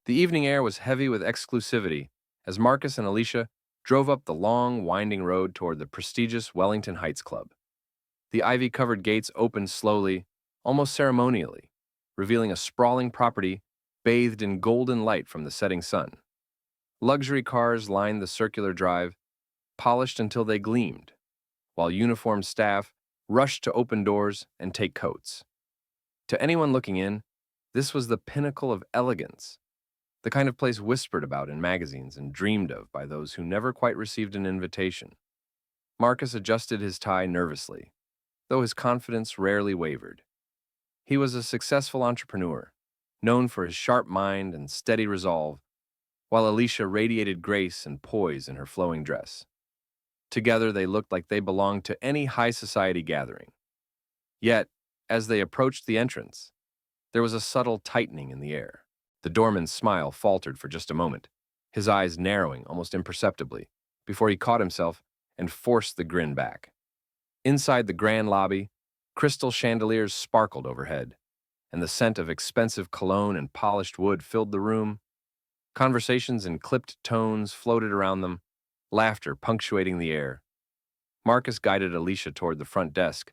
The evening air was heavy with exclusivity as Marcus and Alicia drove up the long, winding road toward the prestigious Wellington Heights Club. The ivy-covered gates opened slowly, almost ceremonially, revealing a sprawling property bathed in golden light from the setting sun. Luxury cars lined the circular drive, polished until they gleamed, while uniformed staff rushed to open doors and take coats. To anyone looking in, this was the pinnacle of elegance, the kind of place whispered about in magazines and dreamed of by those who never quite received an invitation. Marcus adjusted his tie nervously, though his confidence rarely wavered. He was a successful entrepreneur, known for his sharp mind and steady resolve, while Alicia radiated grace and poise in her flowing dress. Together, they looked like they belonged to any high society gathering. Yet, as they approached the entrance, there was a subtle tightening in the air. The doorman's smile faltered for just a moment, his eyes narrowing almost imperceptibly, before he caught himself and forced the grin back. Inside the grand lobby, crystal chandeliers sparkled overhead, and the scent of expensive cologne and polished wood filled the room. Conversations in clipped tones floated around them, laughter punctuating the air. Marcus guided Alicia toward the front desk,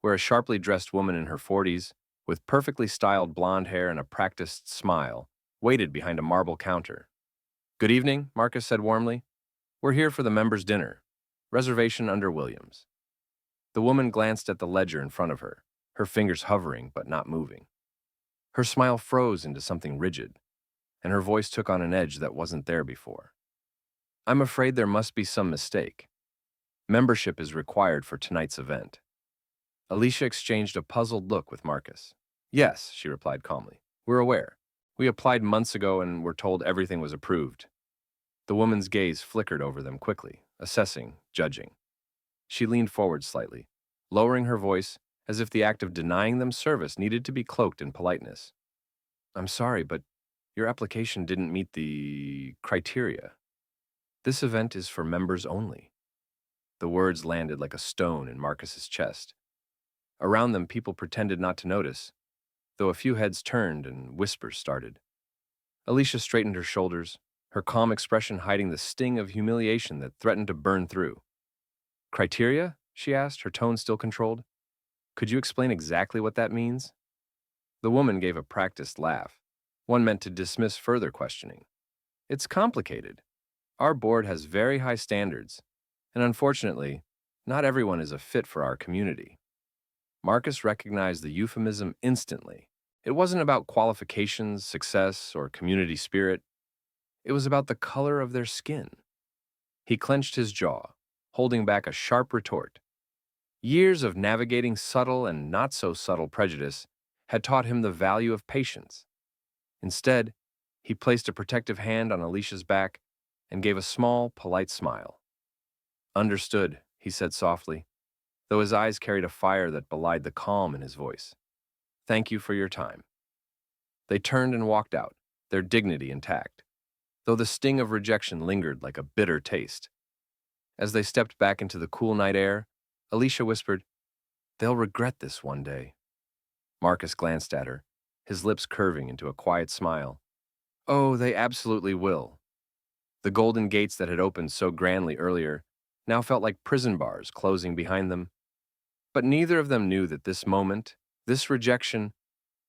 where a sharply dressed woman in her 40s, with perfectly styled blonde hair and a practiced smile, waited behind a marble counter. "Good evening," Marcus said warmly. "We're here for the members' dinner. Reservation under Williams." The woman glanced at the ledger in front of her, her fingers hovering but not moving. Her smile froze into something rigid, and her voice took on an edge that wasn't there before. "I'm afraid there must be some mistake. Membership is required for tonight's event." Alicia exchanged a puzzled look with Marcus. "Yes," she replied calmly. "We're aware. We applied months ago and were told everything was approved." The woman's gaze flickered over them quickly, assessing, judging. She leaned forward slightly, lowering her voice as if the act of denying them service needed to be cloaked in politeness. "I'm sorry, but your application didn't meet the criteria. This event is for members only." The words landed like a stone in Marcus's chest. Around them, people pretended not to notice, though a few heads turned and whispers started. Alicia straightened her shoulders, her calm expression hiding the sting of humiliation that threatened to burn through. "Criteria?" she asked, her tone still controlled. "Could you explain exactly what that means?" The woman gave a practiced laugh, one meant to dismiss further questioning. "It's complicated. Our board has very high standards, and unfortunately, not everyone is a fit for our community." Marcus recognized the euphemism instantly. It wasn't about qualifications, success, or community spirit. It was about the color of their skin. He clenched his jaw, holding back a sharp retort. Years of navigating subtle and not-so-subtle prejudice had taught him the value of patience. Instead, he placed a protective hand on Alicia's back and gave a small, polite smile. "Understood," he said softly, though his eyes carried a fire that belied the calm in his voice. "Thank you for your time." They turned and walked out, their dignity intact, though the sting of rejection lingered like a bitter taste. As they stepped back into the cool night air, Alicia whispered, "They'll regret this one day." Marcus glanced at her, his lips curving into a quiet smile. "Oh, they absolutely will." The golden gates that had opened so grandly earlier now felt like prison bars closing behind them. But neither of them knew that this moment, this rejection,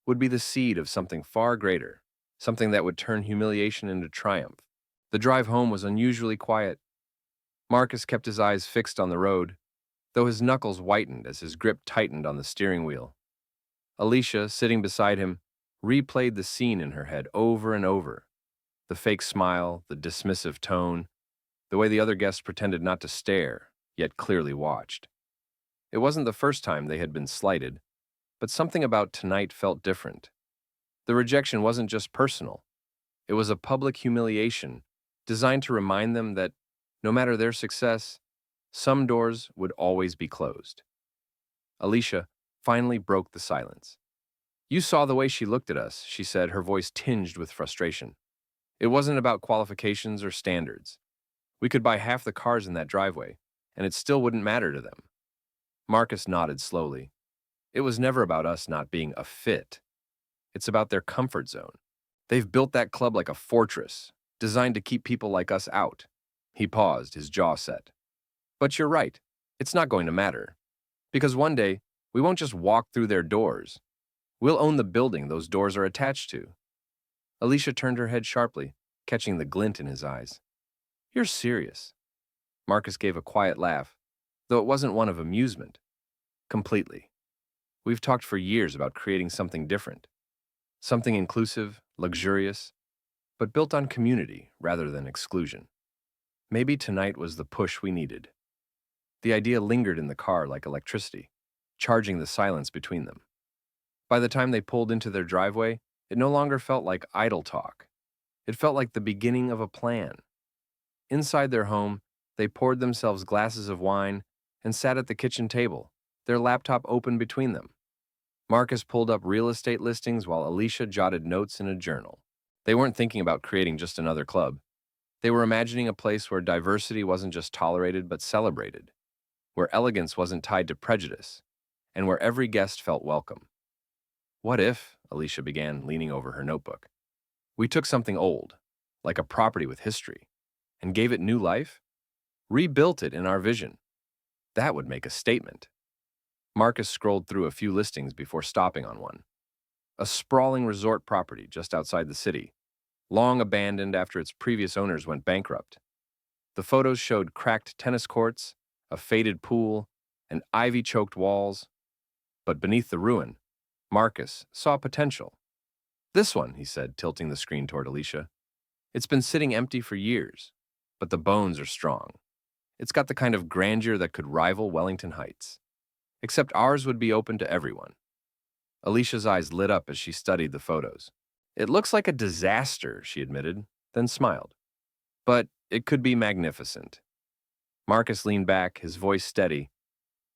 would be the seed of something far greater, something that would turn humiliation into triumph. The drive home was unusually quiet. Marcus kept his eyes fixed on the road, though his knuckles whitened as his grip tightened on the steering wheel. Alicia, sitting beside him, replayed the scene in her head over and over. The fake smile, the dismissive tone, the way the other guests pretended not to stare, yet clearly watched. It wasn't the first time they had been slighted, but something about tonight felt different. The rejection wasn't just personal. It was a public humiliation designed to remind them that, no matter their success, some doors would always be closed. Alicia finally broke the silence. "You saw the way she looked at us," she said, her voice tinged with frustration. "It wasn't about qualifications or standards. We could buy half the cars in that driveway, and it still wouldn't matter to them." Marcus nodded slowly. "It was never about us not being a fit. It's about their comfort zone. They've built that club like a fortress, designed to keep people like us out. He paused, his jaw set. But you're right, it's not going to matter. Because one day, we won't just walk through their doors. We'll own the building those doors are attached to. Alicia turned her head sharply, catching the glint in his eyes. You're serious. Marcus gave a quiet laugh, though it wasn't one of amusement. Completely. We've talked for years about creating something different. Something inclusive, luxurious, but built on community rather than exclusion. Maybe tonight was the push we needed. The idea lingered in the car like electricity, charging the silence between them. By the time they pulled into their driveway, it no longer felt like idle talk. It felt like the beginning of a plan. Inside their home, they poured themselves glasses of wine and sat at the kitchen table, their laptop open between them. Marcus pulled up real estate listings while Alicia jotted notes in a journal. They weren't thinking about creating just another club. They were imagining a place where diversity wasn't just tolerated but celebrated, where elegance wasn't tied to prejudice, and where every guest felt welcome. What if, Alicia began, leaning over her notebook, we took something old, like a property with history, and gave it new life? Rebuilt it in our vision. That would make a statement. Marcus scrolled through a few listings before stopping on one. A sprawling resort property just outside the city, long abandoned after its previous owners went bankrupt. The photos showed cracked tennis courts, a faded pool, and ivy-choked walls. But beneath the ruin, Marcus saw potential. This one, he said, tilting the screen toward Alicia. It's been sitting empty for years, but the bones are strong. It's got the kind of grandeur that could rival Wellington Heights. Except ours would be open to everyone. Alicia's eyes lit up as she studied the photos. It looks like a disaster, she admitted, then smiled. But it could be magnificent. Marcus leaned back, his voice steady.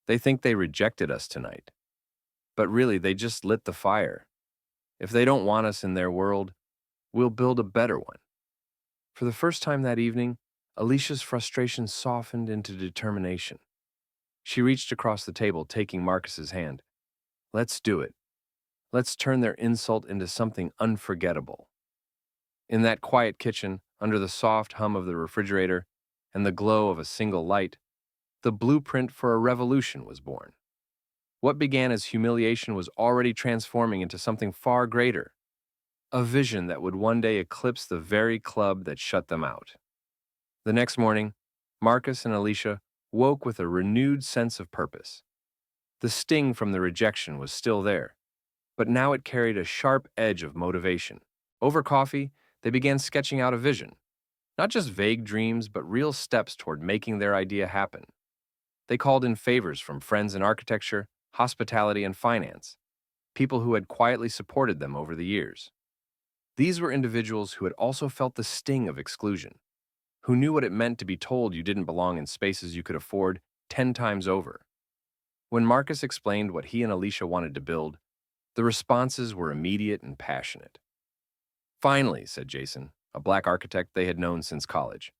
They think they rejected us tonight. But really, they just lit the fire. If they don't want us in their world, we'll build a better one. For the first time that evening, Alicia's frustration softened into determination. She reached across the table, taking Marcus's hand. Let's do it. Let's turn their insult into something unforgettable. In that quiet kitchen, under the soft hum of the refrigerator and the glow of a single light, the blueprint for a revolution was born. What began as humiliation was already transforming into something far greater, a vision that would one day eclipse the very club that shut them out. The next morning, Marcus and Alicia woke with a renewed sense of purpose. The sting from the rejection was still there, but now it carried a sharp edge of motivation. Over coffee, they began sketching out a vision. Not just vague dreams, but real steps toward making their idea happen. They called in favors from friends in architecture, hospitality, and finance, people who had quietly supported them over the years. These were individuals who had also felt the sting of exclusion, who knew what it meant to be told you didn't belong in spaces you could afford 10 times over. When Marcus explained what he and Alicia wanted to build, the responses were immediate and passionate. Finally, said Jason, a black architect they had known since college.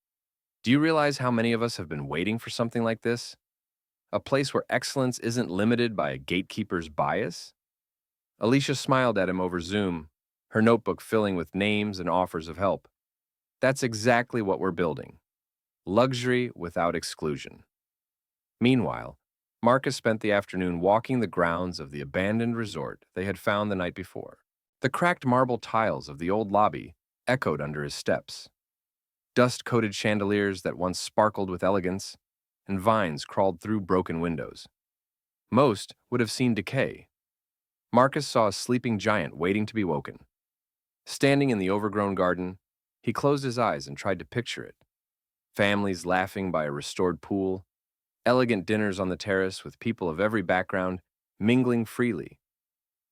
Do you realize how many of us have been waiting for something like this? A place where excellence isn't limited by a gatekeeper's bias? Alicia smiled at him over Zoom, her notebook filling with names and offers of help. That's exactly what we're building. Luxury without exclusion. Meanwhile, Marcus spent the afternoon walking the grounds of the abandoned resort they had found the night before. The cracked marble tiles of the old lobby echoed under his steps. Dust-coated chandeliers that once sparkled with elegance, and vines crawled through broken windows. Most would have seen decay. Marcus saw a sleeping giant waiting to be woken. Standing in the overgrown garden, he closed his eyes and tried to picture it. Families laughing by a restored pool, elegant dinners on the terrace with people of every background mingling freely,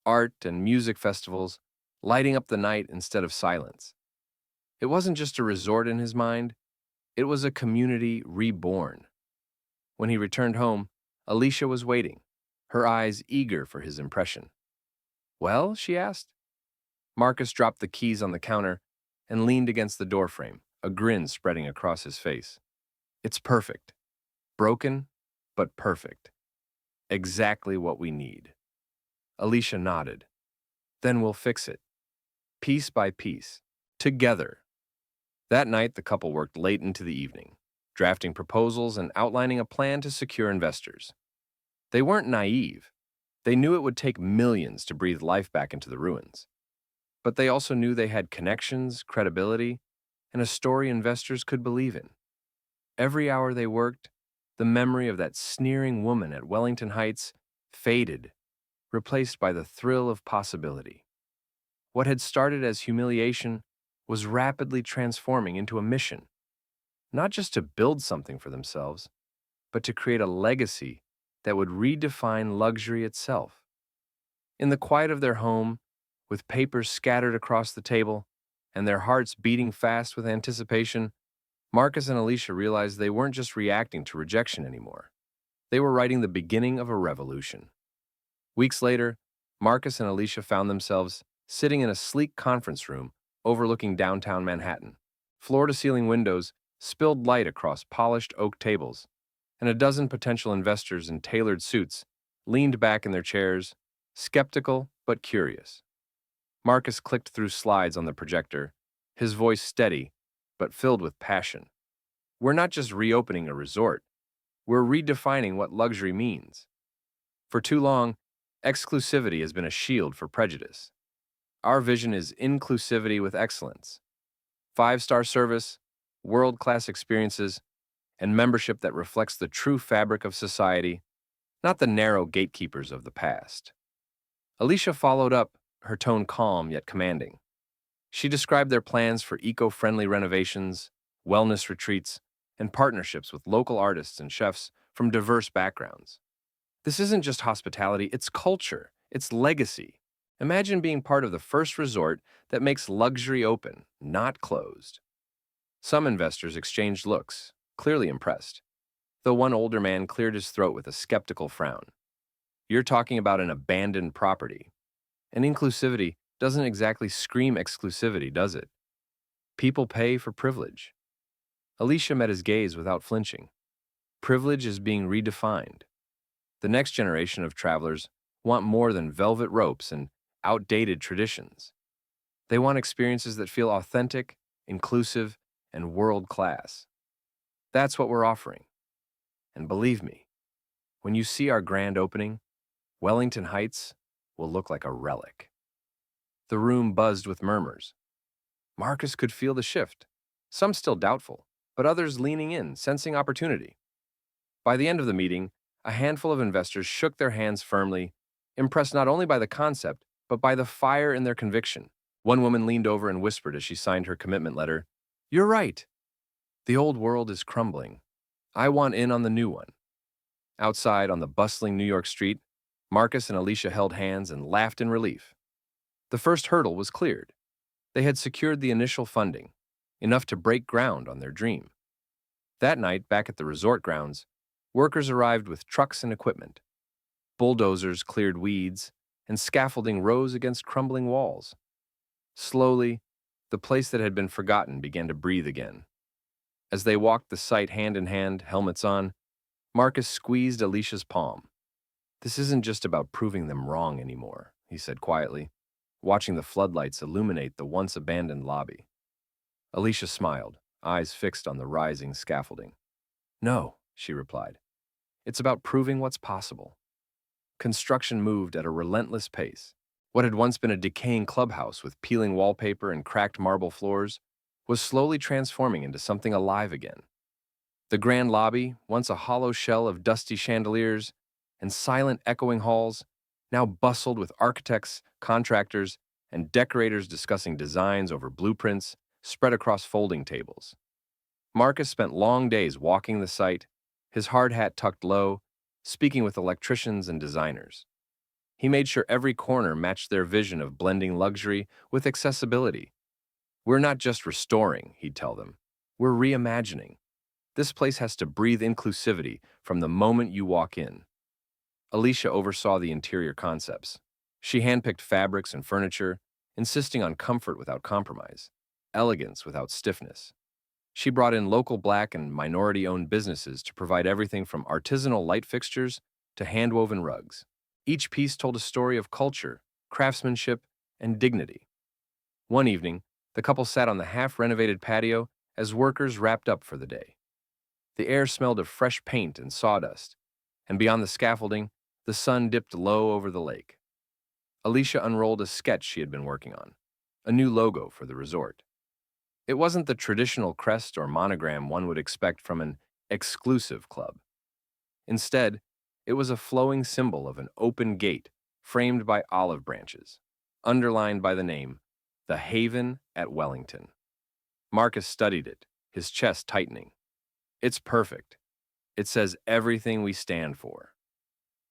art and music festivals lighting up the night instead of silence. It wasn't just a resort in his mind, it was a community reborn. When he returned home, Alicia was waiting, her eyes eager for his impression. Well, she asked. Marcus dropped the keys on the counter and leaned against the doorframe, a grin spreading across his face. It's perfect. Broken, but perfect. Exactly what we need. Alicia nodded. Then we'll fix it. piece by piece, together. That night, the couple worked late into the evening, drafting proposals and outlining a plan to secure investors. They weren't naive. They knew it would take millions to breathe life back into the ruins. But they also knew they had connections, credibility, and a story investors could believe in. Every hour they worked, the memory of that sneering woman at Wellington Heights faded, replaced by the thrill of possibility. What had started as humiliation was rapidly transforming into a mission, not just to build something for themselves, but to create a legacy that would redefine luxury itself. In the quiet of their home, with papers scattered across the table and their hearts beating fast with anticipation, Marcus and Alicia realized they weren't just reacting to rejection anymore. They were writing the beginning of a revolution. Weeks later, Marcus and Alicia found themselves sitting in a sleek conference room overlooking downtown Manhattan. Floor-to-ceiling windows spilled light across polished oak tables, and a dozen potential investors in tailored suits leaned back in their chairs, skeptical but curious. Marcus clicked through slides on the projector, his voice steady but filled with passion. We're not just reopening a resort, we're redefining what luxury means. For too long, exclusivity has been a shield for prejudice. Our vision is inclusivity with excellence. Five-star service, world-class experiences, and membership that reflects the true fabric of society, not the narrow gatekeepers of the past. Alicia followed up, her tone calm yet commanding. She described their plans for eco-friendly renovations, wellness retreats, and partnerships with local artists and chefs from diverse backgrounds. This isn't just hospitality, it's culture, it's legacy. Imagine being part of the first resort that makes luxury open, not closed. Some investors exchanged looks, clearly impressed, though one older man cleared his throat with a skeptical frown. You're talking about an abandoned property. And inclusivity doesn't exactly scream exclusivity, does it? People pay for privilege. Alicia met his gaze without flinching. Privilege is being redefined. The next generation of travelers want more than velvet ropes and outdated traditions. They want experiences that feel authentic, inclusive, and world-class. That's what we're offering. And believe me, when you see our grand opening, Wellington Heights will look like a relic. The room buzzed with murmurs. Marcus could feel the shift, some still doubtful, but others leaning in, sensing opportunity. By the end of the meeting, a handful of investors shook their hands firmly, impressed not only by the concept, but by the fire in their conviction. One woman leaned over and whispered as she signed her commitment letter, "You're right. The old world is crumbling. I want in on the new one." Outside on the bustling New York street, Marcus and Alicia held hands and laughed in relief. The first hurdle was cleared. They had secured the initial funding, enough to break ground on their dream. That night, back at the resort grounds, workers arrived with trucks and equipment. Bulldozers cleared weeds, and scaffolding rose against crumbling walls. Slowly, the place that had been forgotten began to breathe again. As they walked the site hand in hand, helmets on, Marcus squeezed Alicia's palm. "This isn't just about proving them wrong anymore," he said quietly, watching the floodlights illuminate the once abandoned lobby. Alicia smiled, eyes fixed on the rising scaffolding. "No," she replied. "It's about proving what's possible." Construction moved at a relentless pace. What had once been a decaying clubhouse with peeling wallpaper and cracked marble floors was slowly transforming into something alive again. The grand lobby, once a hollow shell of dusty chandeliers and silent echoing halls, now bustled with architects, contractors, and decorators discussing designs over blueprints spread across folding tables. Marcus spent long days walking the site, his hard hat tucked low, speaking with electricians and designers. He made sure every corner matched their vision of blending luxury with accessibility. "We're not just restoring," he'd tell them. "We're reimagining. This place has to breathe inclusivity from the moment you walk in." Alicia oversaw the interior concepts. She handpicked fabrics and furniture, insisting on comfort without compromise, elegance without stiffness. She brought in local Black and minority-owned businesses to provide everything from artisanal light fixtures to hand-woven rugs. Each piece told a story of culture, craftsmanship, and dignity. One evening, the couple sat on the half-renovated patio as workers wrapped up for the day. The air smelled of fresh paint and sawdust, and beyond the scaffolding, the sun dipped low over the lake. Alicia unrolled a sketch she had been working on, a new logo for the resort. It wasn't the traditional crest or monogram one would expect from an exclusive club. Instead, it was a flowing symbol of an open gate framed by olive branches, underlined by the name, The Haven at Wellington. Marcus studied it, his chest tightening. It's perfect. It says everything we stand for.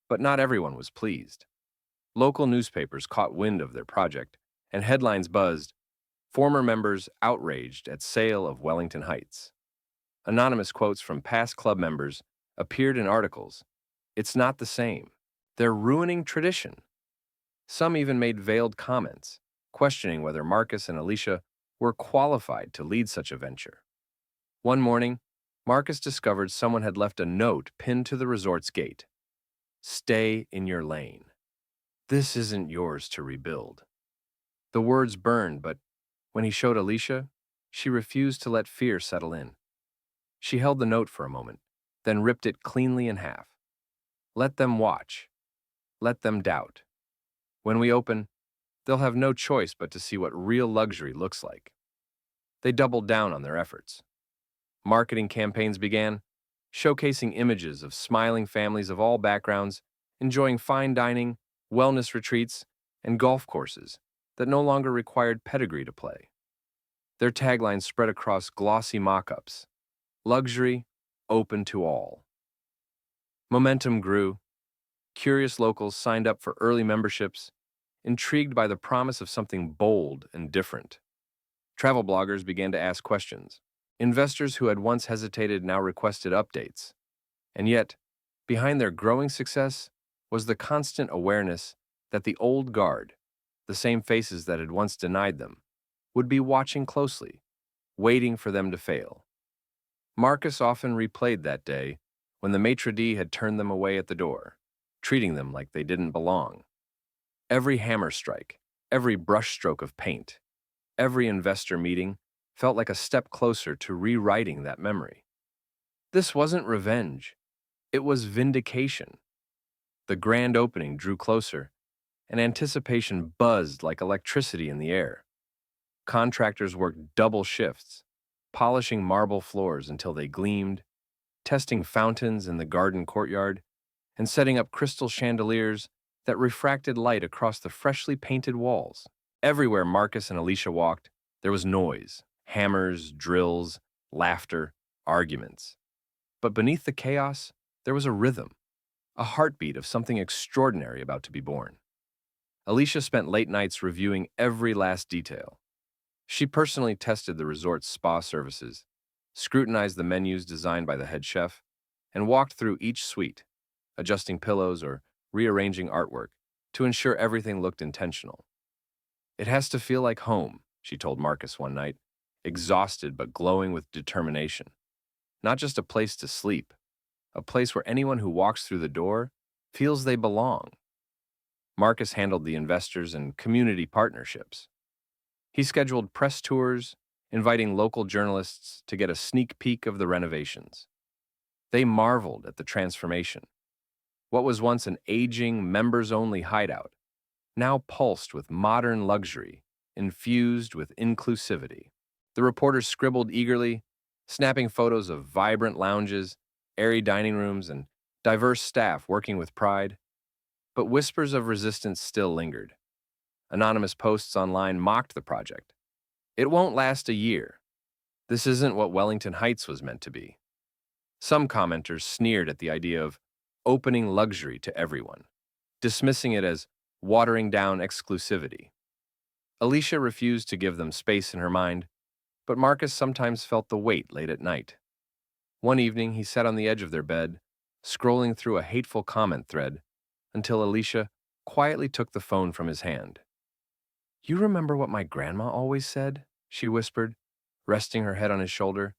But not everyone was pleased. Local newspapers caught wind of their project, and headlines buzzed, "Former members outraged at sale of Wellington Heights." Anonymous quotes from past club members appeared in articles. "It's not the same. They're ruining tradition." Some even made veiled comments, questioning whether Marcus and Alicia were qualified to lead such a venture. One morning, Marcus discovered someone had left a note pinned to the resort's gate. "Stay in your lane. This isn't yours to rebuild." The words burned, but when he showed Alicia, she refused to let fear settle in. She held the note for a moment, then ripped it cleanly in half. "Let them watch. Let them doubt. When we open, they'll have no choice but to see what real luxury looks like." They doubled down on their efforts. Marketing campaigns began, showcasing images of smiling families of all backgrounds, enjoying fine dining, wellness retreats, and golf courses that no longer required pedigree to play. Their tagline spread across glossy mock-ups: "Luxury, open to all." Momentum grew. Curious locals signed up for early memberships, intrigued by the promise of something bold and different. Travel bloggers began to ask questions. Investors who had once hesitated now requested updates. And yet, behind their growing success was the constant awareness that the old guard, the same faces that had once denied them, would be watching closely, waiting for them to fail. Marcus often replayed that day when the maitre d' had turned them away at the door, treating them like they didn't belong. Every hammer strike, every brushstroke of paint, every investor meeting felt like a step closer to rewriting that memory. This wasn't revenge. It was vindication. The grand opening drew closer, and anticipation buzzed like electricity in the air. Contractors worked double shifts, polishing marble floors until they gleamed, testing fountains in the garden courtyard, and setting up crystal chandeliers that refracted light across the freshly painted walls. Everywhere Marcus and Alicia walked, there was noise, hammers, drills, laughter, arguments. But beneath the chaos, there was a rhythm, a heartbeat of something extraordinary about to be born. Alicia spent late nights reviewing every last detail. She personally tested the resort's spa services, scrutinized the menus designed by the head chef, and walked through each suite, adjusting pillows or rearranging artwork to ensure everything looked intentional. "It has to feel like home," she told Marcus one night, exhausted but glowing with determination. "Not just a place to sleep, a place where anyone who walks through the door feels they belong." Marcus handled the investors and community partnerships. He scheduled press tours, inviting local journalists to get a sneak peek of the renovations. They marveled at the transformation. What was once an aging, members-only hideout now pulsed with modern luxury, infused with inclusivity. The reporters scribbled eagerly, snapping photos of vibrant lounges, airy dining rooms, and diverse staff working with pride. But whispers of resistance still lingered. Anonymous posts online mocked the project. "It won't last a year. This isn't what Wellington Heights was meant to be." Some commenters sneered at the idea of opening luxury to everyone, dismissing it as watering down exclusivity. Alicia refused to give them space in her mind, but Marcus sometimes felt the weight late at night. One evening, he sat on the edge of their bed, scrolling through a hateful comment thread, until Alicia quietly took the phone from his hand. "You remember what my grandma always said?" she whispered, resting her head on his shoulder.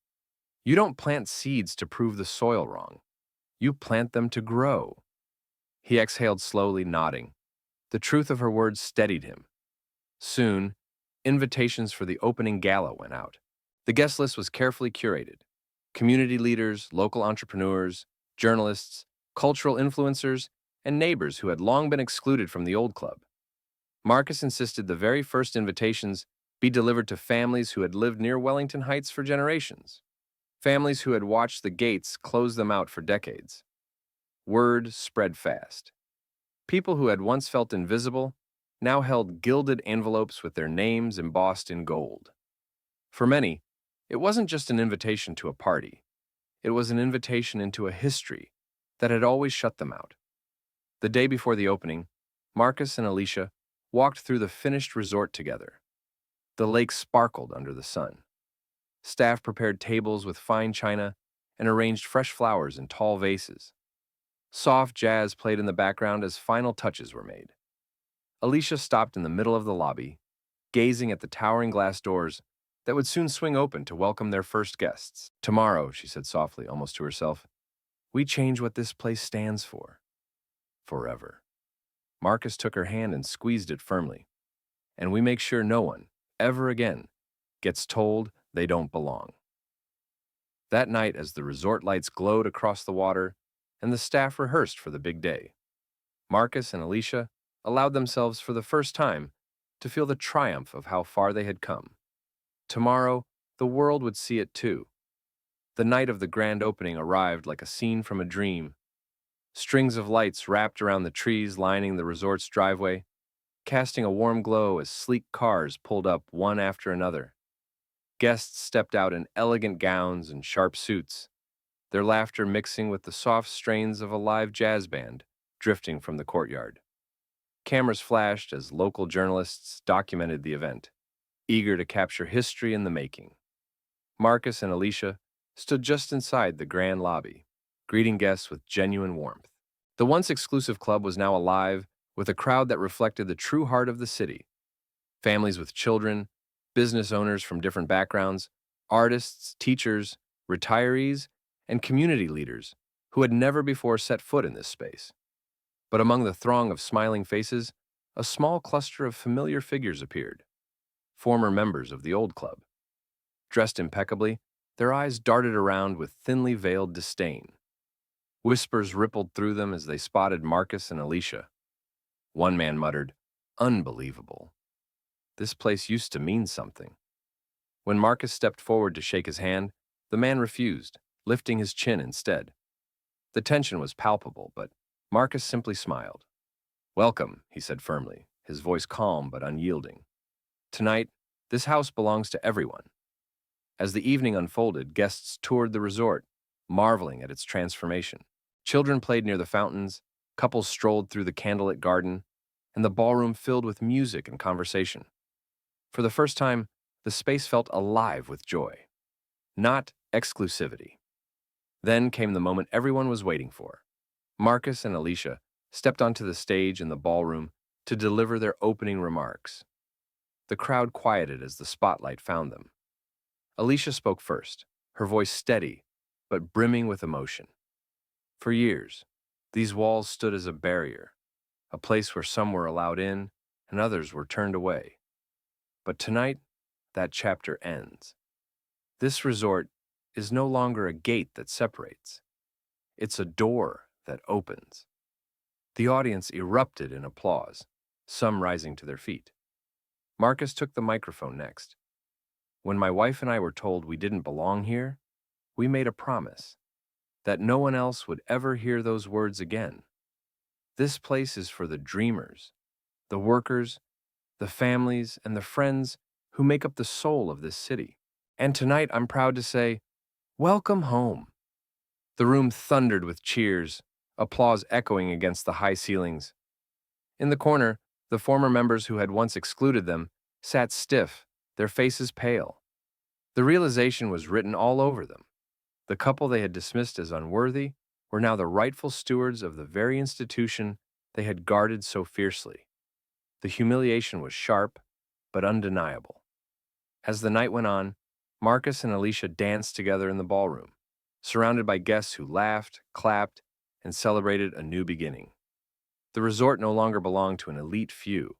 "You don't plant seeds to prove the soil wrong. You plant them to grow." He exhaled slowly, nodding. The truth of her words steadied him. Soon, invitations for the opening gala went out. The guest list was carefully curated. Community leaders, local entrepreneurs, journalists, cultural influencers, and neighbors who had long been excluded from the old club. Marcus insisted the very first invitations be delivered to families who had lived near Wellington Heights for generations, families who had watched the gates close them out for decades. Word spread fast. People who had once felt invisible now held gilded envelopes with their names embossed in gold. For many, it wasn't just an invitation to a party. It was an invitation into a history that had always shut them out. The day before the opening, Marcus and Alicia walked through the finished resort together. The lake sparkled under the sun. Staff prepared tables with fine china and arranged fresh flowers in tall vases. Soft jazz played in the background as final touches were made. Alicia stopped in the middle of the lobby, gazing at the towering glass doors that would soon swing open to welcome their first guests. "Tomorrow," she said softly, almost to herself, "we change what this place stands for. Forever." Marcus took her hand and squeezed it firmly. "And we make sure no one, ever again, gets told they don't belong." That night, as the resort lights glowed across the water and the staff rehearsed for the big day, Marcus and Alicia allowed themselves for the first time to feel the triumph of how far they had come. Tomorrow, the world would see it too. The night of the grand opening arrived like a scene from a dream. Strings of lights wrapped around the trees lining the resort's driveway, casting a warm glow as sleek cars pulled up one after another. Guests stepped out in elegant gowns and sharp suits, their laughter mixing with the soft strains of a live jazz band drifting from the courtyard. Cameras flashed as local journalists documented the event, eager to capture history in the making. Marcus and Alicia stood just inside the grand lobby, greeting guests with genuine warmth. The once exclusive club was now alive with a crowd that reflected the true heart of the city. Families with children, business owners from different backgrounds, artists, teachers, retirees, and community leaders who had never before set foot in this space. But among the throng of smiling faces, a small cluster of familiar figures appeared, former members of the old club. Dressed impeccably, their eyes darted around with thinly veiled disdain. Whispers rippled through them as they spotted Marcus and Alicia. One man muttered, "Unbelievable. This place used to mean something." When Marcus stepped forward to shake his hand, the man refused, lifting his chin instead. The tension was palpable, but Marcus simply smiled. "Welcome," he said firmly, his voice calm but unyielding. "Tonight, this house belongs to everyone." As the evening unfolded, guests toured the resort, marveling at its transformation. Children played near the fountains, couples strolled through the candlelit garden, and the ballroom filled with music and conversation. For the first time, the space felt alive with joy, not exclusivity. Then came the moment everyone was waiting for. Marcus and Alicia stepped onto the stage in the ballroom to deliver their opening remarks. The crowd quieted as the spotlight found them. Alicia spoke first, her voice steady, but brimming with emotion. For years, these walls stood as a barrier, a place where some were allowed in and others were turned away. But tonight, that chapter ends. This resort is no longer a gate that separates. It's a door that opens. The audience erupted in applause, some rising to their feet. Marcus took the microphone next. "When my wife and I were told we didn't belong here, we made a promise that no one else would ever hear those words again. This place is for the dreamers, the workers, the families, and the friends who make up the soul of this city. And tonight, I'm proud to say, welcome home." The room thundered with cheers, applause echoing against the high ceilings. In the corner, the former members who had once excluded them sat stiff, their faces pale. The realization was written all over them. The couple they had dismissed as unworthy were now the rightful stewards of the very institution they had guarded so fiercely. The humiliation was sharp, but undeniable. As the night went on, Marcus and Alicia danced together in the ballroom, surrounded by guests who laughed, clapped, and celebrated a new beginning. The resort no longer belonged to an elite few.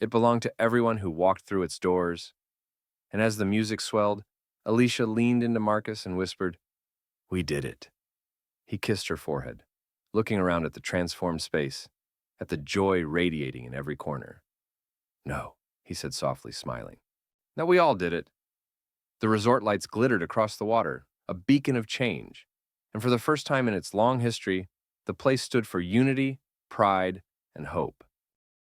It belonged to everyone who walked through its doors, and as the music swelled, Alicia leaned into Marcus and whispered, "We did it." He kissed her forehead, looking around at the transformed space, at the joy radiating in every corner. "No," he said softly, smiling. "No, we all did it." The resort lights glittered across the water, a beacon of change, and for the first time in its long history, the place stood for unity, pride, and hope.